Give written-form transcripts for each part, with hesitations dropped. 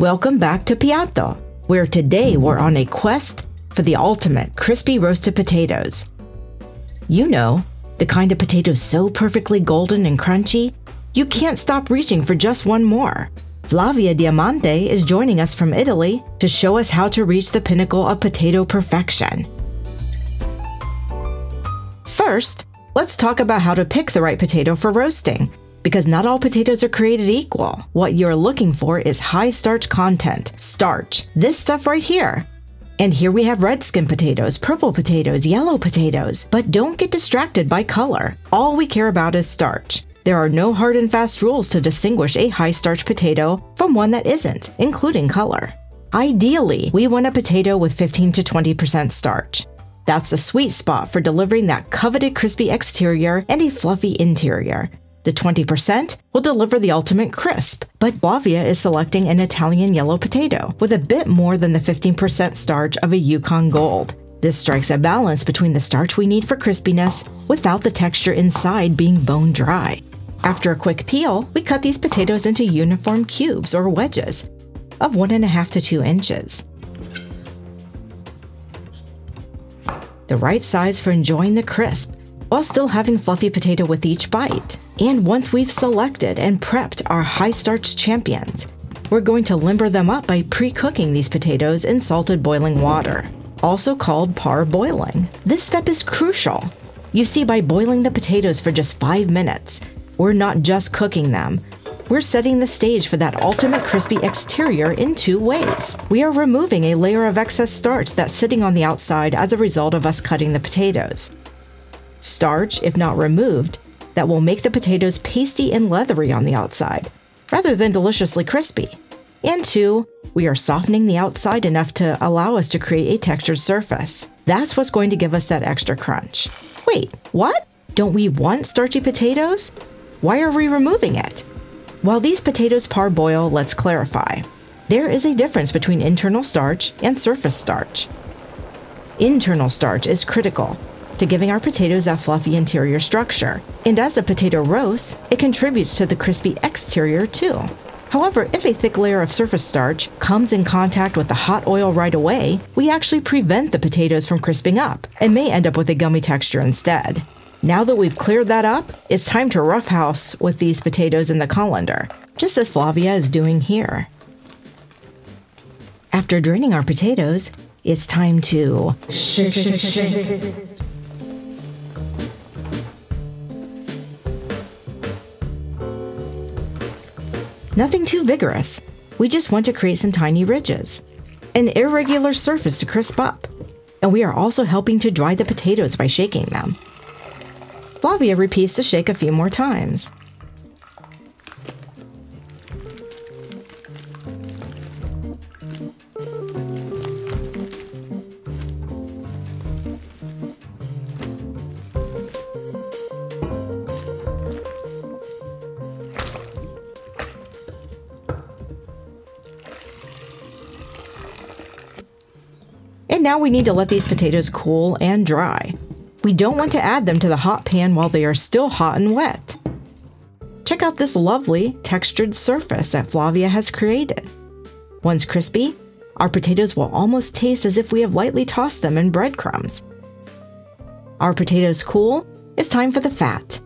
Welcome back to Piatto, where today we're on a quest for the ultimate crispy roasted potatoes. You know, the kind of potatoes so perfectly golden and crunchy, you can't stop reaching for just one more. Flavia Diamante is joining us from Italy to show us how to reach the pinnacle of potato perfection. First, let's talk about how to pick the right potato for roasting, because not all potatoes are created equal. What you're looking for is high starch content, starch, this stuff right here. And here we have red skin potatoes, purple potatoes, yellow potatoes. But don't get distracted by color. All we care about is starch. There are no hard and fast rules to distinguish a high starch potato from one that isn't, including color. Ideally, we want a potato with 15 to 20% starch. That's the sweet spot for delivering that coveted crispy exterior and a fluffy interior. The 20% will deliver the ultimate crisp, but Flavia is selecting an Italian yellow potato with a bit more than the 15% starch of a Yukon Gold. This strikes a balance between the starch we need for crispiness without the texture inside being bone dry. After a quick peel, we cut these potatoes into uniform cubes or wedges of 1.5 to 2 inches. The right size for enjoying the crisp while still having fluffy potato with each bite. And once we've selected and prepped our high starch champions, we're going to limber them up by pre-cooking these potatoes in salted boiling water, also called parboiling. This step is crucial. You see, by boiling the potatoes for just 5 minutes, we're not just cooking them, we're setting the stage for that ultimate crispy exterior in 2 ways. We are removing a layer of excess starch that's sitting on the outside as a result of us cutting the potatoes. Starch, if not removed, that will make the potatoes pasty and leathery on the outside, rather than deliciously crispy. And 2, we are softening the outside enough to allow us to create a textured surface. That's what's going to give us that extra crunch. Wait, what? Don't we want starchy potatoes? Why are we removing it? While these potatoes parboil, let's clarify. There is a difference between internal starch and surface starch. Internal starch is critical to giving our potatoes that fluffy interior structure, and as the potato roasts, it contributes to the crispy exterior too. However, if a thick layer of surface starch comes in contact with the hot oil right away, we actually prevent the potatoes from crisping up and may end up with a gummy texture instead. Now that we've cleared that up, it's time to roughhouse with these potatoes in the colander, just as Flavia is doing here. After draining our potatoes, it's time to shake. Nothing too vigorous. We just want to create some tiny ridges, an irregular surface to crisp up, and we are also helping to dry the potatoes by shaking them. Flavia repeats the shake a few more times. And now we need to let these potatoes cool and dry. We don't want to add them to the hot pan while they are still hot and wet. Check out this lovely textured surface that Flavia has created. Once crispy, our potatoes will almost taste as if we have lightly tossed them in breadcrumbs. Our potatoes cool, it's time for the fat.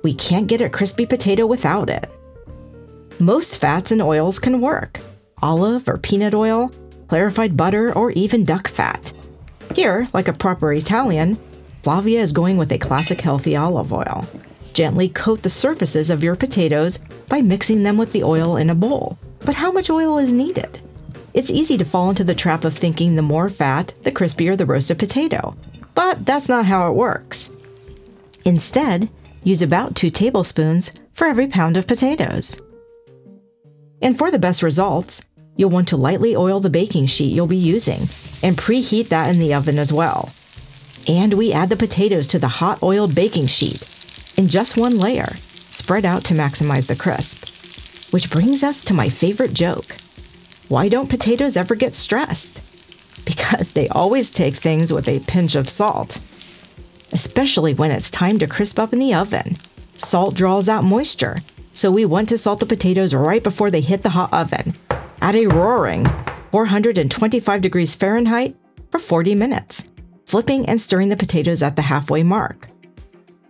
We can't get a crispy potato without it. Most fats and oils can work: olive or peanut oil, clarified butter, or even duck fat. Here, like a proper Italian, Flavia is going with a classic healthy olive oil. Gently coat the surfaces of your potatoes by mixing them with the oil in a bowl. But how much oil is needed? It's easy to fall into the trap of thinking the more fat, the crispier the roasted potato. But that's not how it works. Instead, use about 2 tablespoons for every pound of potatoes. And for the best results, you'll want to lightly oil the baking sheet you'll be using and preheat that in the oven as well. And we add the potatoes to the hot oiled baking sheet in just one layer, spread out to maximize the crisp. Which brings us to my favorite joke. Why don't potatoes ever get stressed? Because they always take things with a pinch of salt, especially when it's time to crisp up in the oven. Salt draws out moisture, so we want to salt the potatoes right before they hit the hot oven. at a roaring 425 degrees Fahrenheit for 40 minutes, flipping and stirring the potatoes at the halfway mark.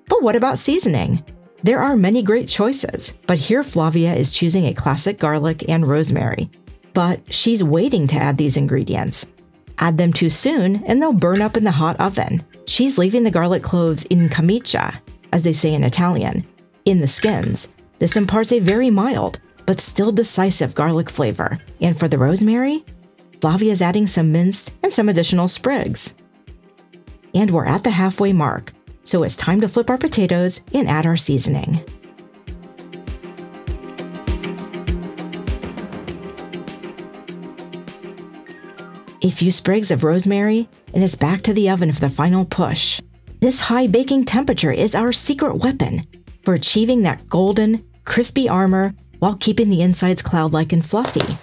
But what about seasoning? There are many great choices, but here Flavia is choosing a classic garlic and rosemary. But she's waiting to add these ingredients. Add them too soon and they'll burn up in the hot oven. She's leaving the garlic cloves in camicia, as they say in Italian, in the skins. This imparts a very mild, but still decisive garlic flavor. And for the rosemary, Flavia is adding some minced and some additional sprigs. And we're at the halfway mark, so it's time to flip our potatoes and add our seasoning. A few sprigs of rosemary, and it's back to the oven for the final push. This high baking temperature is our secret weapon for achieving that golden, crispy armor while keeping the insides cloud-like and fluffy.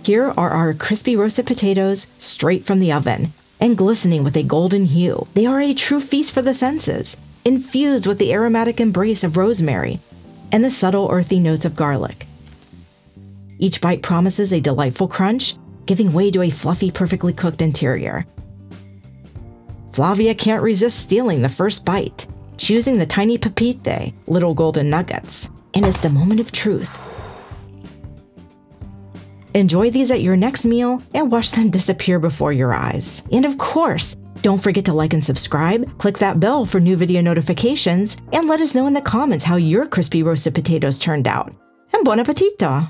Here are our crispy roasted potatoes straight from the oven and glistening with a golden hue. They are a true feast for the senses, infused with the aromatic embrace of rosemary and the subtle earthy notes of garlic. Each bite promises a delightful crunch, giving way to a fluffy, perfectly cooked interior. Flavia can't resist stealing the first bite, choosing the tiny pepite, little golden nuggets, and it's the moment of truth. Enjoy these at your next meal and watch them disappear before your eyes. And of course, don't forget to like and subscribe, click that bell for new video notifications, and let us know in the comments how your crispy roasted potatoes turned out. And buon appetito!